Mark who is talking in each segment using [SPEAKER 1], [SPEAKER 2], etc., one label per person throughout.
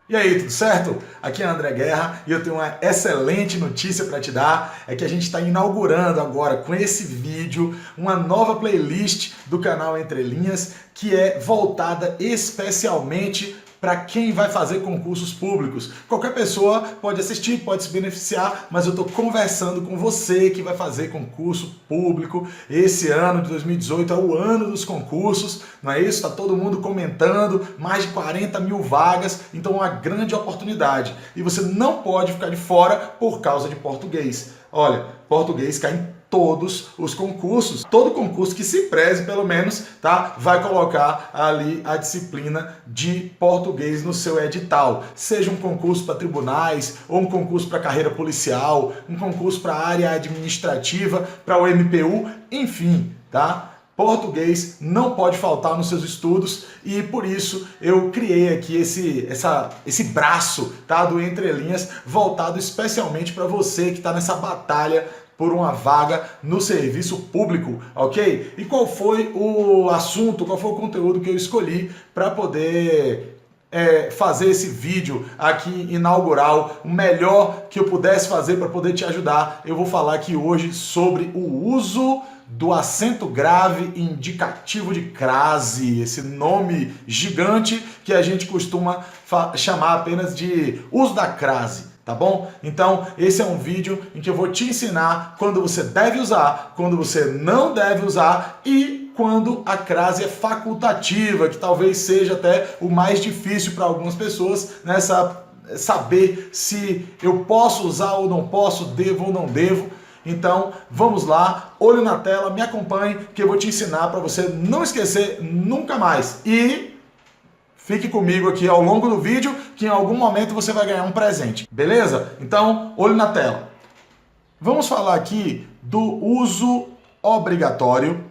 [SPEAKER 1] E aí, tudo certo? Aqui é André Guerra e eu tenho uma excelente notícia para te dar, é que a gente está inaugurando agora com esse vídeo uma nova playlist do canal Entre Linhas que é voltada especialmente para quem vai fazer concursos públicos. Qualquer pessoa pode assistir, pode se beneficiar, mas eu estou conversando com você que vai fazer concurso público. Esse ano de 2018 é o ano dos concursos, não é isso? Está todo mundo comentando, mais de 40 mil vagas, então é uma grande oportunidade. E você não pode ficar de fora por causa de português. Olha, português cai em todos os concursos. Todo concurso que se preze, pelo menos, tá, vai colocar ali a disciplina de português no seu edital. Seja um concurso para tribunais, ou um concurso para carreira policial, um concurso para área administrativa, para o MPU, enfim, tá? Português não pode faltar nos seus estudos e por isso eu criei aqui esse braço, tá, do Entre Linhas voltado especialmente para você que está nessa batalha por uma vaga no serviço público, ok? E qual foi o assunto, qual foi o conteúdo que eu escolhi para poder fazer esse vídeo aqui inaugural, o melhor que eu pudesse fazer para poder te ajudar? Eu vou falar aqui hoje sobre o uso do acento grave indicativo de crase, esse nome gigante que a gente costuma chamar apenas de uso da crase. Tá bom? Então, esse é um vídeo em que eu vou te ensinar quando você deve usar, quando você não deve usar e quando a crase é facultativa, que talvez seja até o mais difícil para algumas pessoas nessa saber se eu posso usar ou não posso, devo ou não devo. Então, vamos lá, olho na tela, me acompanhe que eu vou te ensinar para você não esquecer nunca mais. E fique comigo aqui ao longo do vídeo, que em algum momento você vai ganhar um presente, beleza? Então, olho na tela. Vamos falar aqui do uso obrigatório,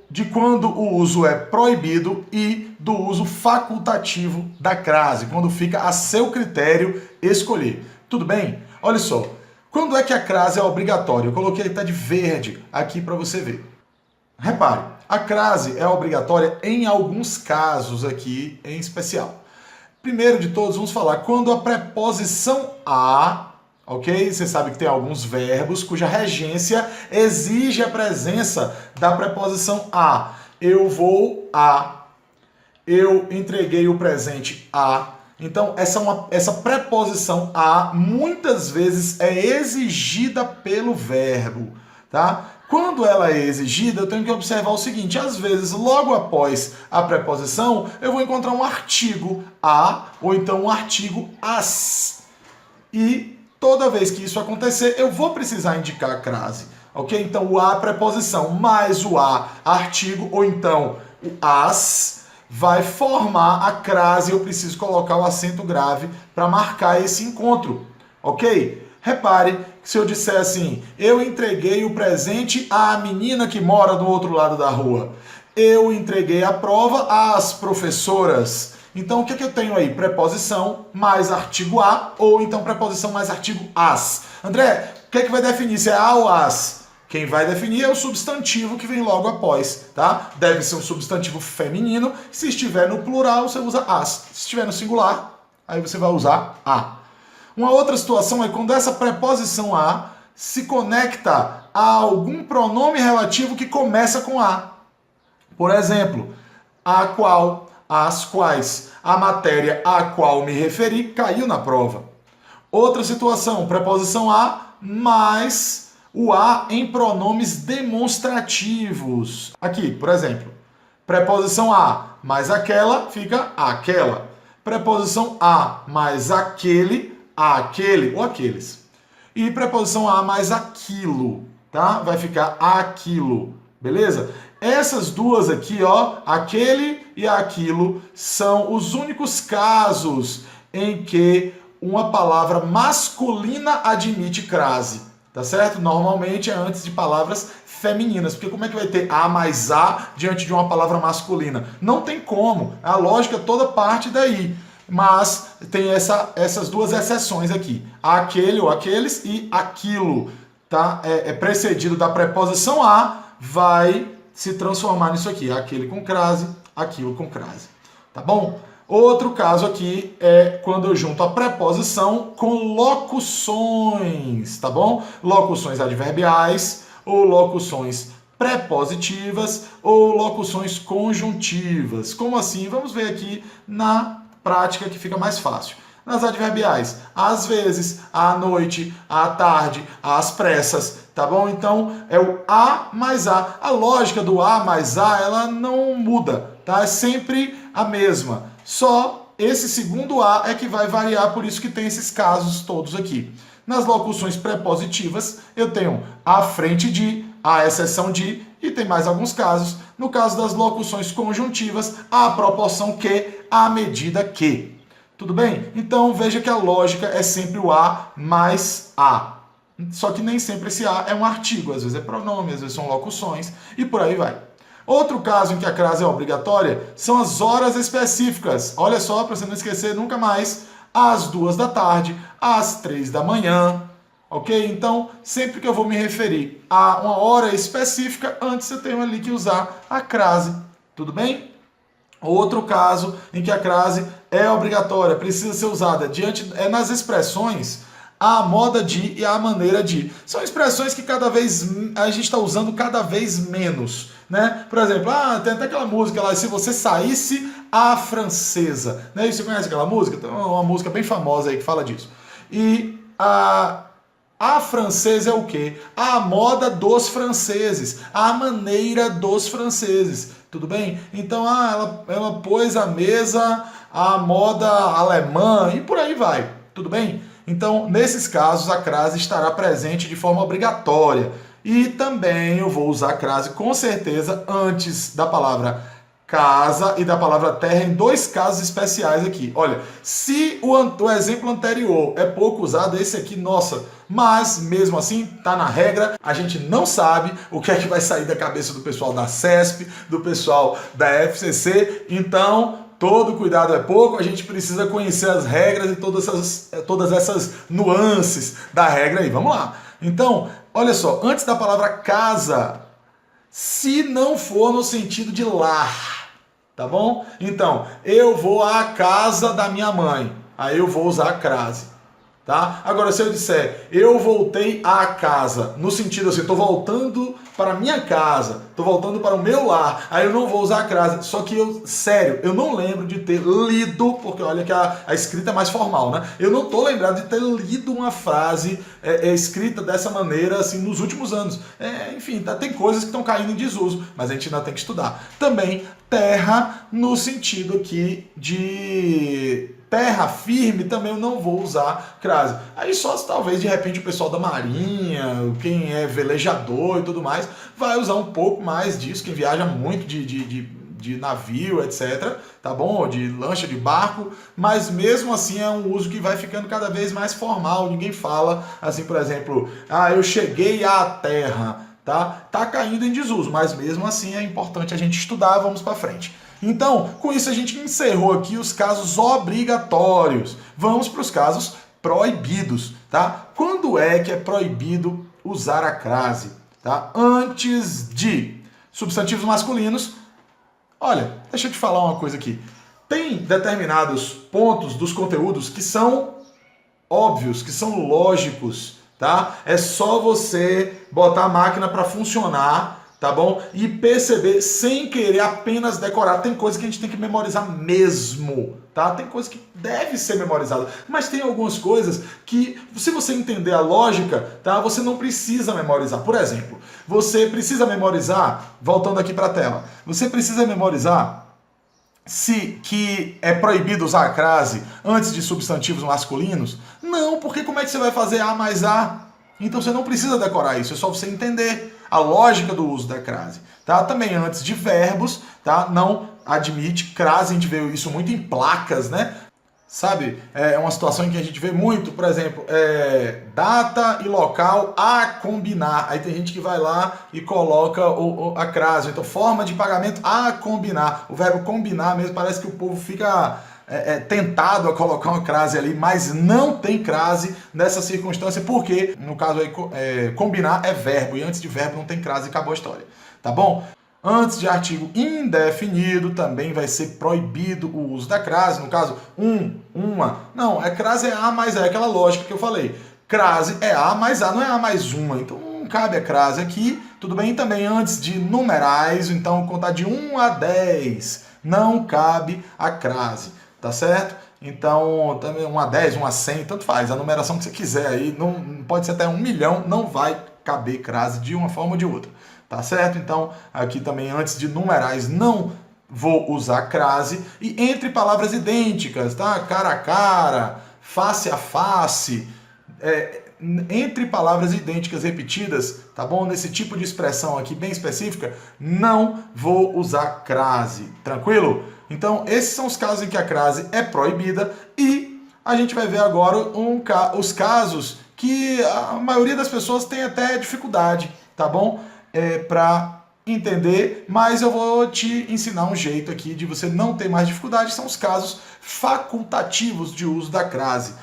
[SPEAKER 1] de quando o uso é proibido e do uso facultativo da crase, quando fica a seu critério escolher. Tudo bem? Olha só, quando é que a crase é obrigatória? Eu coloquei até de verde aqui para você ver. Repare, a crase é obrigatória em alguns casos aqui em especial. Primeiro de todos, vamos falar quando a preposição a, ok? Você sabe que tem alguns verbos cuja regência exige a presença da preposição a. Eu vou a, eu entreguei o presente a. Então, essa preposição a muitas vezes é exigida pelo verbo, tá? Quando ela é exigida, eu tenho que observar o seguinte, às vezes, logo após a preposição, eu vou encontrar um artigo a, ou então um artigo as. E toda vez que isso acontecer, eu vou precisar indicar a crase, ok? Então, o a é preposição, mais o a artigo, ou então o as, vai formar a crase, eu preciso colocar o acento grave para marcar esse encontro, ok? Repare que se eu disser assim, eu entreguei o presente à menina que mora do outro lado da rua. Eu entreguei a prova às professoras. Então, o que eu tenho aí? Preposição mais artigo a, ou então preposição mais artigo as. André, o que vai definir se é a ou as? Quem vai definir é o substantivo que vem logo após, tá? Deve ser um substantivo feminino. Se estiver no plural, você usa as. Se estiver no singular, aí você vai usar a. Uma outra situação é quando essa preposição a se conecta a algum pronome relativo que começa com a. Por exemplo, a qual, as quais, a matéria a qual me referi caiu na prova. Outra situação, preposição a mais o a em pronomes demonstrativos. Aqui, por exemplo, preposição a mais aquela fica aquela. Preposição a mais aquele, aquele ou aqueles. E preposição a mais aquilo, tá? Vai ficar aquilo, beleza? Essas duas aqui, ó, aquele e aquilo, são os únicos casos em que uma palavra masculina admite crase, tá certo? Normalmente é antes de palavras femininas, porque como é que vai ter a mais a diante de uma palavra masculina? Não tem como, a lógica toda parte daí. Mas tem essas duas exceções aqui, aquele ou aqueles e aquilo, tá? É precedido da preposição a, vai se transformar nisso aqui, aquele com crase, aquilo com crase, tá bom? Outro caso aqui é quando eu junto a preposição com locuções, tá bom? Locuções adverbiais ou locuções prepositivas ou locuções conjuntivas. Como assim? Vamos ver aqui na prática que fica mais fácil. Nas adverbiais, às vezes, à noite, à tarde, às pressas, tá bom? Então é o a mais a. A lógica do a mais a, ela não muda, tá? É sempre a mesma. Só esse segundo a é que vai variar, por isso que tem esses casos todos aqui. Nas locuções prepositivas, eu tenho à frente de, à exceção de, e tem mais alguns casos. No caso das locuções conjuntivas, à proporção que, à medida que. Tudo bem? Então veja que a lógica é sempre o a mais a. Só que nem sempre esse a é um artigo, às vezes é pronome, às vezes são locuções e por aí vai. Outro caso em que a crase é obrigatória são as horas específicas. Olha só, para você não esquecer nunca mais, às 2 da tarde, às 3 da manhã, ok? Então, sempre que eu vou me referir a uma hora específica, antes eu tenho ali que usar a crase, tudo bem? Outro caso em que a crase é obrigatória, precisa ser usada nas expressões a moda de e a maneira de. São expressões que cada vez a gente está usando cada vez menos, né? Por exemplo, tem até aquela música lá, se você saísse à francesa, né? E você conhece aquela música? Então, é uma música bem famosa aí que fala disso. E a francesa é o quê? A moda dos franceses, a maneira dos franceses, tudo bem? Então, ela pôs à mesa a moda alemã e por aí vai, tudo bem? Então, nesses casos, a crase estará presente de forma obrigatória. E também eu vou usar a crase com certeza antes da palavra casa e da palavra terra em dois casos especiais aqui. Olha, se o exemplo anterior é pouco usado, esse aqui, nossa, mas mesmo assim tá na regra, a gente não sabe o que é que vai sair da cabeça do pessoal da CESP, do pessoal da FCC, então todo cuidado é pouco, a gente precisa conhecer as regras e todas essas nuances da regra aí. Vamos lá. Então, olha só, antes da palavra casa, se não for no sentido de lar, tá bom? Então, eu vou à casa da minha mãe, aí eu vou usar a crase, tá? Agora, se eu disser, eu voltei à casa, no sentido assim, estou voltando para a minha casa, estou voltando para o meu lar, aí eu não vou usar a crase, só que sério, eu não lembro de ter lido, porque olha que a escrita é mais formal, né? Eu não estou lembrado de ter lido uma frase escrita dessa maneira, assim, nos últimos anos. Enfim, tem coisas que estão caindo em desuso, mas a gente ainda tem que estudar. Também, terra, no sentido aqui de terra firme, também eu não vou usar crase. Aí só talvez de repente o pessoal da marinha, quem é velejador e tudo mais, vai usar um pouco mais disso, quem viaja muito de navio, etc, tá bom? De lancha, de barco, mas mesmo assim é um uso que vai ficando cada vez mais formal, ninguém fala assim, por exemplo, eu cheguei à terra, tá? Tá caindo em desuso, mas mesmo assim é importante a gente estudar, vamos para frente. Então, com isso a gente encerrou aqui os casos obrigatórios. Vamos para os casos proibidos, tá? Quando é que é proibido usar a crase, tá? Antes de substantivos masculinos. Olha, deixa eu te falar uma coisa aqui. Tem determinados pontos dos conteúdos que são óbvios, que são lógicos, tá? É só você botar a máquina para funcionar, tá bom? E perceber sem querer apenas decorar. Tem coisa que a gente tem que memorizar mesmo, tá? Tem coisa que deve ser memorizada, mas tem algumas coisas que, se você entender a lógica, tá? Você não precisa memorizar. Por exemplo, você precisa memorizar, voltando aqui para a tela, você precisa memorizar que é proibido usar a crase antes de substantivos masculinos? Não, porque como é que você vai fazer a mais a? Então você não precisa decorar isso, é só você entender a lógica do uso da crase, tá? Também antes de verbos, tá? Não admite crase, a gente vê isso muito em placas, né? Sabe? É uma situação em que a gente vê muito, por exemplo, data e local a combinar. Aí tem gente que vai lá e coloca a crase. Então, forma de pagamento a combinar. O verbo combinar mesmo, parece que o povo fica tentado a colocar uma crase ali, mas não tem crase nessa circunstância, porque, no caso aí, combinar é verbo, e antes de verbo não tem crase e acabou a história. Tá bom? Antes de artigo indefinido, também vai ser proibido o uso da crase. No caso, uma. Não, crase é A mais A, aquela lógica que eu falei. Crase é A mais A, não é A mais uma. Então não cabe a crase aqui. Tudo bem? Também antes de numerais, então contar de 1 a 10, não cabe a crase. Tá certo? Então, também 1 a 10, 1 a 100, tanto faz. A numeração que você quiser aí, não, pode ser até 1 milhão, não vai caber crase de uma forma ou de outra. Tá certo? Então, aqui também, antes de numerais, não vou usar crase. E entre palavras idênticas, tá? Cara a cara, face a face, entre palavras idênticas repetidas, tá bom? Nesse tipo de expressão aqui bem específica, não vou usar crase. Tranquilo? Então, esses são os casos em que a crase é proibida e a gente vai ver agora os casos que a maioria das pessoas tem até dificuldade, tá bom? Para entender, mas eu vou te ensinar um jeito aqui de você não ter mais dificuldade, são os casos facultativos de uso da crase.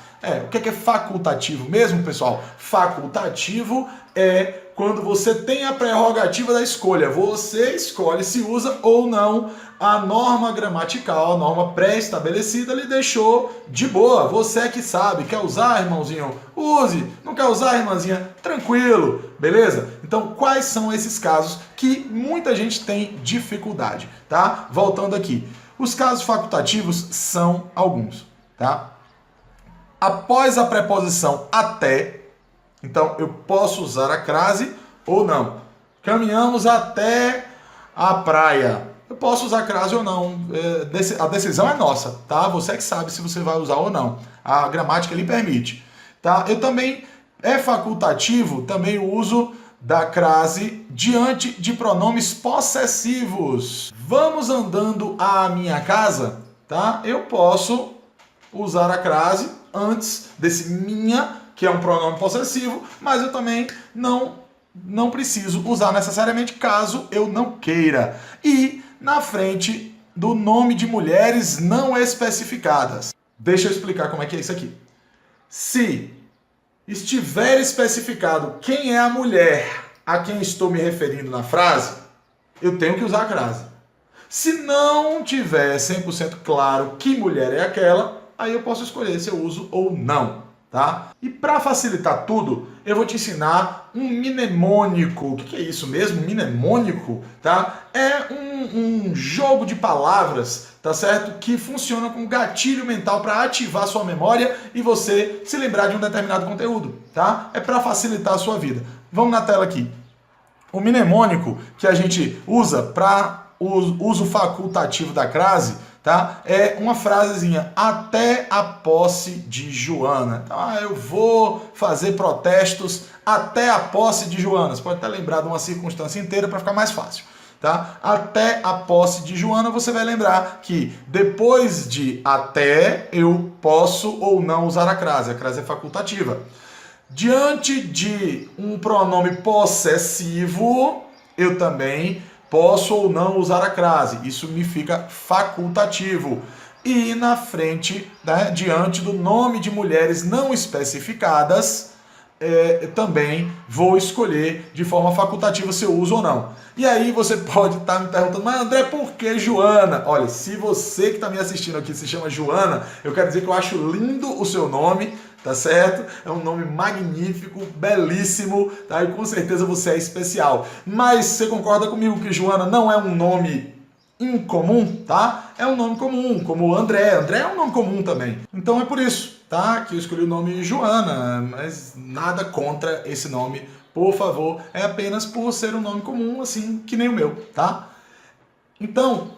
[SPEAKER 1] O que é facultativo mesmo, pessoal? Facultativo é quando você tem a prerrogativa da escolha. Você escolhe se usa ou não. A norma gramatical, a norma pré-estabelecida, lhe deixou de boa. Você é que sabe. Quer usar, irmãozinho? Use. Não quer usar, irmãzinha? Tranquilo. Beleza? Então, quais são esses casos que muita gente tem dificuldade, tá? Voltando aqui. Os casos facultativos são alguns, tá? Após a preposição até, então eu posso usar a crase ou não. Caminhamos até a praia. Eu posso usar crase ou não. A decisão é nossa, tá? Você é que sabe se você vai usar ou não. A gramática lhe permite, tá? Eu também, facultativo, também o uso da crase diante de pronomes possessivos. Vamos andando à minha casa, tá? Eu posso usar a crase antes desse minha, que é um pronome possessivo, mas eu também não preciso usar necessariamente caso eu não queira. E na frente do nome de mulheres não especificadas. Deixa eu explicar como é que é isso aqui. Se estiver especificado quem é a mulher a quem estou me referindo na frase, eu tenho que usar a crase. Se não tiver 100% claro que mulher é aquela, aí eu posso escolher se eu uso ou não, tá? E para facilitar tudo, eu vou te ensinar um mnemônico. O que é isso mesmo? Mnemônico, tá? É um jogo de palavras, tá certo? Que funciona como gatilho mental para ativar sua memória e você se lembrar de um determinado conteúdo, tá? É para facilitar a sua vida. Vamos na tela aqui. O mnemônico que a gente usa para o uso facultativo da crase, tá? É uma frasezinha, até a posse de Joana. Então, eu vou fazer protestos até a posse de Joana. Você pode até lembrar de uma circunstância inteira para ficar mais fácil, tá? Até a posse de Joana, você vai lembrar que depois de até, eu posso ou não usar a crase. A crase é facultativa. Diante de um pronome possessivo, eu também posso ou não usar a crase. Isso me fica facultativo. E na frente, né, diante do nome de mulheres não especificadas, também vou escolher de forma facultativa se eu uso ou não. E aí você pode estar me perguntando, mas André, por que Joana? Olha, se você que está me assistindo aqui se chama Joana, eu quero dizer que eu acho lindo o seu nome, tá certo? É um nome magnífico, belíssimo, tá? E com certeza você é especial. Mas você concorda comigo que Joana não é um nome incomum, tá? É um nome comum, como André. André é um nome comum também. Então é por isso, tá? Que eu escolhi o nome Joana, mas nada contra esse nome, por favor. É apenas por ser um nome comum, assim, que nem o meu, tá? Então,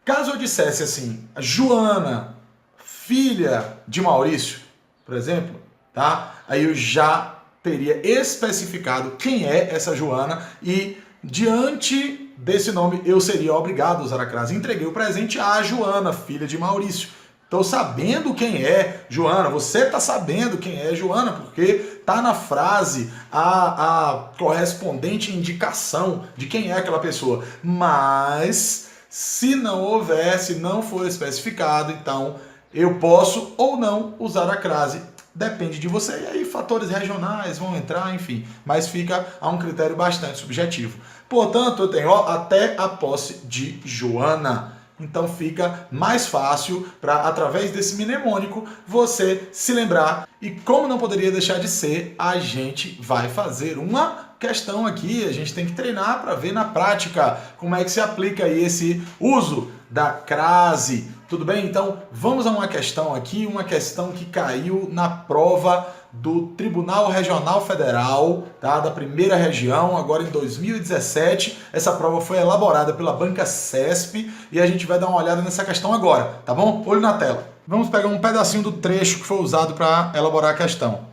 [SPEAKER 1] caso eu dissesse assim, Joana, filha de Maurício, por exemplo, tá? Aí eu já teria especificado quem é essa Joana e diante desse nome eu seria obrigado a usar a crase. Entreguei o presente à Joana, filha de Maurício. Estou sabendo quem é Joana, você está sabendo quem é Joana, porque está na frase a correspondente indicação de quem é aquela pessoa. Mas se não houver, se não for especificado, então eu posso ou não usar a crase. Depende de você. E aí fatores regionais vão entrar, enfim. Mas fica a um critério bastante subjetivo. Portanto, eu tenho até a posse de Joana. Então fica mais fácil para, através desse mnemônico, você se lembrar. E como não poderia deixar de ser, a gente vai fazer uma questão aqui. A gente tem que treinar para ver na prática como é que se aplica aí esse uso da crase. Tudo bem? Então vamos a uma questão aqui, uma questão que caiu na prova do Tribunal Regional Federal, tá? Da primeira região, agora em 2017. Essa prova foi elaborada pela Banca CESP e a gente vai dar uma olhada nessa questão agora, tá bom? Olho na tela. Vamos pegar um pedacinho do trecho que foi usado para elaborar a questão.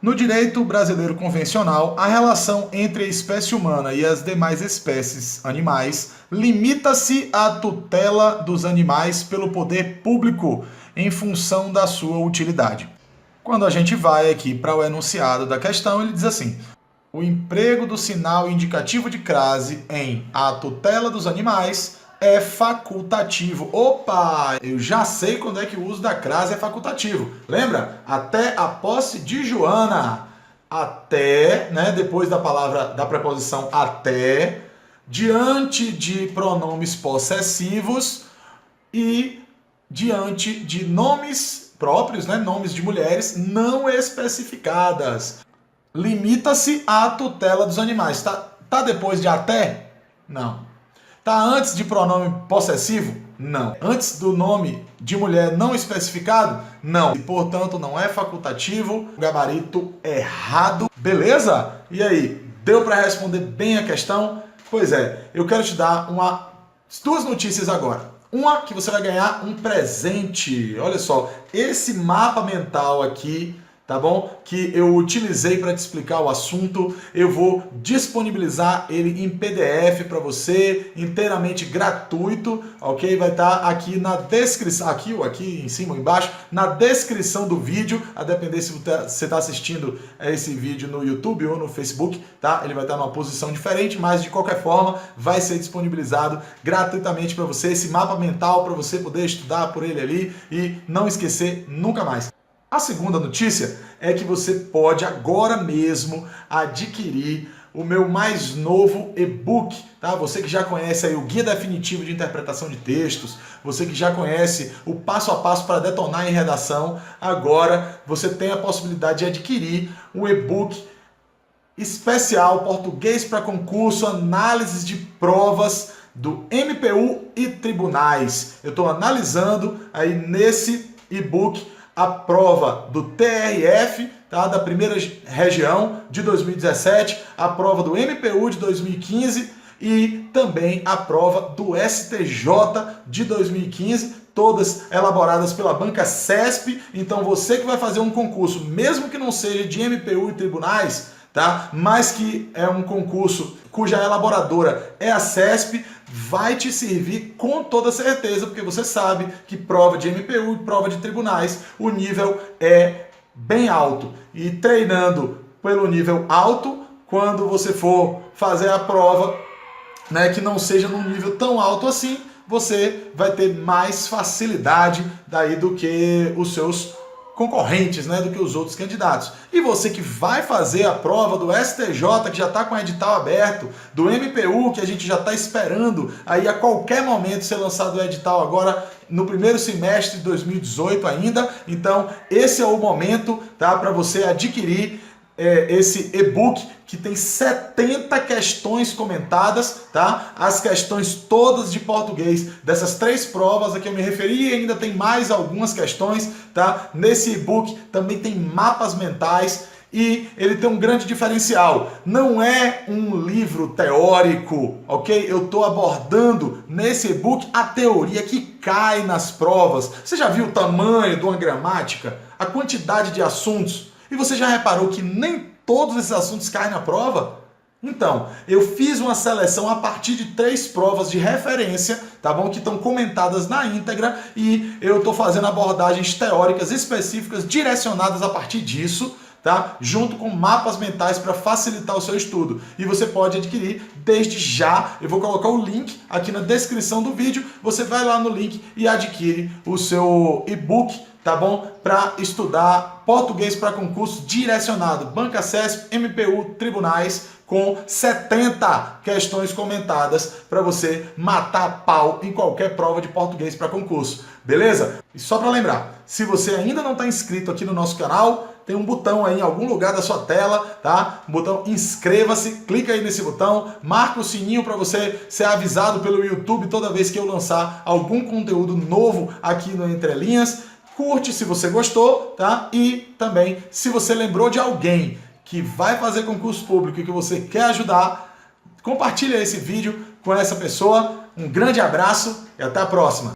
[SPEAKER 1] No direito brasileiro convencional, a relação entre a espécie humana e as demais espécies animais limita-se à tutela dos animais pelo poder público em função da sua utilidade. Quando a gente vai aqui para o enunciado da questão, ele diz assim: o emprego do sinal indicativo de crase em a tutela dos animais é facultativo. Opa! Eu já sei quando é que o uso da crase é facultativo. Lembra? Até a posse de Joana. Até, né, depois da palavra, da preposição até, diante de pronomes possessivos e diante de nomes próprios, né, nomes de mulheres não especificadas. Limita-se à tutela dos animais. Tá depois de até? Não. Tá antes de pronome possessivo? Não. Antes do nome de mulher não especificado? Não. E, portanto, não é facultativo. Gabarito errado. Beleza? E aí, deu para responder bem a questão? Pois é, eu quero te dar duas notícias agora. Uma, que você vai ganhar um presente. Olha só, esse mapa mental aqui, tá bom? Que eu utilizei para te explicar o assunto. Eu vou disponibilizar ele em PDF para você, inteiramente gratuito, ok? Vai estar aqui na descrição, aqui ou aqui em cima ou embaixo, na descrição do vídeo, a depender se você está assistindo esse vídeo no YouTube ou no Facebook, tá? Ele vai estar numa posição diferente, mas de qualquer forma vai ser disponibilizado gratuitamente para você, esse mapa mental para você poder estudar por ele ali e não esquecer nunca mais. A segunda notícia é que você pode agora mesmo adquirir o meu mais novo e-book, tá? Você que já conhece aí o Guia Definitivo de Interpretação de Textos, você que já conhece o passo a passo para detonar em redação, agora você tem a possibilidade de adquirir um e-book especial, português para concurso, análises de provas do MPU e tribunais. Eu estou analisando aí nesse e-book a prova do TRF, tá, da primeira região de 2017, a prova do MPU de 2015 e também a prova do STJ de 2015, todas elaboradas pela Banca CESP. Então você que vai fazer um concurso, mesmo que não seja de MPU e tribunais, tá, mas que é um concurso cuja elaboradora é a CESP, vai te servir com toda certeza, porque você sabe que prova de MPU e prova de tribunais, o nível é bem alto. E treinando pelo nível alto, quando você for fazer a prova, né, que não seja num nível tão alto assim, você vai ter mais facilidade daí do que os seus concorrentes, né, do que os outros candidatos. E você que vai fazer a prova do STJ, que já está com o edital aberto, do MPU, que a gente já está esperando aí a qualquer momento ser lançado o edital agora no primeiro semestre de 2018 ainda. Então esse é o momento, tá, para você adquirir esse e-book que tem 70 questões comentadas, tá? As questões todas de português dessas 3 provas a que eu me referi, e ainda tem mais algumas questões, tá? Nesse e-book também tem mapas mentais e ele tem um grande diferencial. Não é um livro teórico, ok? Eu estou abordando nesse e-book a teoria que cai nas provas. Você já viu o tamanho de uma gramática? A quantidade de assuntos? E você já reparou que nem todos esses assuntos caem na prova? Então, eu fiz uma seleção a partir de 3 provas de referência, tá bom? Que estão comentadas na íntegra e eu estou fazendo abordagens teóricas específicas direcionadas a partir disso, tá? Junto com mapas mentais para facilitar o seu estudo. E você pode adquirir desde já. Eu vou colocar o link aqui na descrição do vídeo. Você vai lá no link e adquire o seu e-book, tá bom? Para estudar português para concurso direcionado, Banca CESP, MPU, tribunais, com 70 questões comentadas para você matar pau em qualquer prova de português para concurso, beleza? E só para lembrar, se você ainda não está inscrito aqui no nosso canal, tem um botão aí em algum lugar da sua tela, tá? O botão inscreva-se, clica aí nesse botão, marca o sininho para você ser avisado pelo YouTube toda vez que eu lançar algum conteúdo novo aqui no Entre Linhas. Curte se você gostou, tá? E também, se você lembrou de alguém que vai fazer concurso público e que você quer ajudar, compartilha esse vídeo com essa pessoa. Um grande abraço e até a próxima!